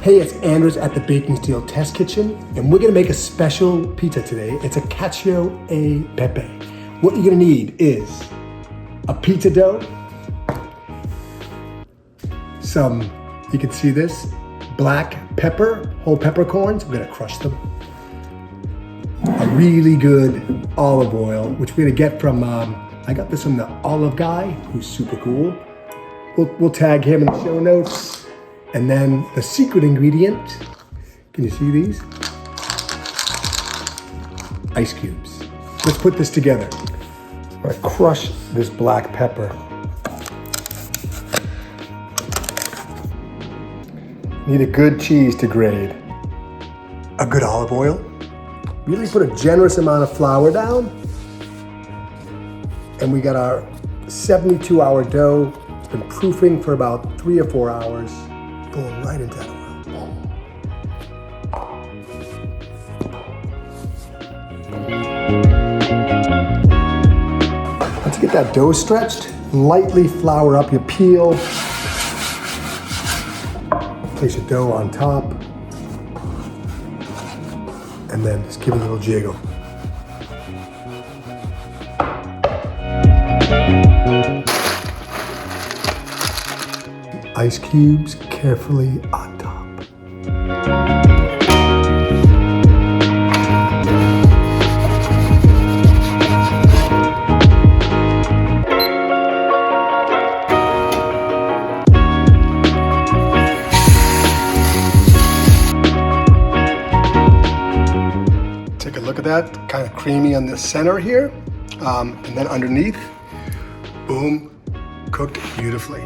Hey, it's Anders at the Baking Steel Test Kitchen, and we're gonna make a special pizza today. It's a Cacio e Pepe. What you're gonna need is a pizza dough, you can see this, black pepper, whole peppercorns. I'm gonna crush them. A really good olive oil, which we're gonna get from, I got this from the Olive Guy, who's super cool. We'll tag him in the show notes. And then the secret ingredient, can you see these? Ice cubes. Let's put this together. I'm gonna crush this black pepper. Need a good cheese to grade. A good olive oil. Really put a generous amount of flour down. And we got our 72-hour dough. It's been proofing for about 3 or 4 hours. Going right into that oil. Once you get that dough stretched, lightly flour up your peel. Place your dough on top. And then just give it a little jiggle. Ice cubes carefully on top. Take a look at that, kind of creamy on the center here. And then underneath, boom, cooked beautifully.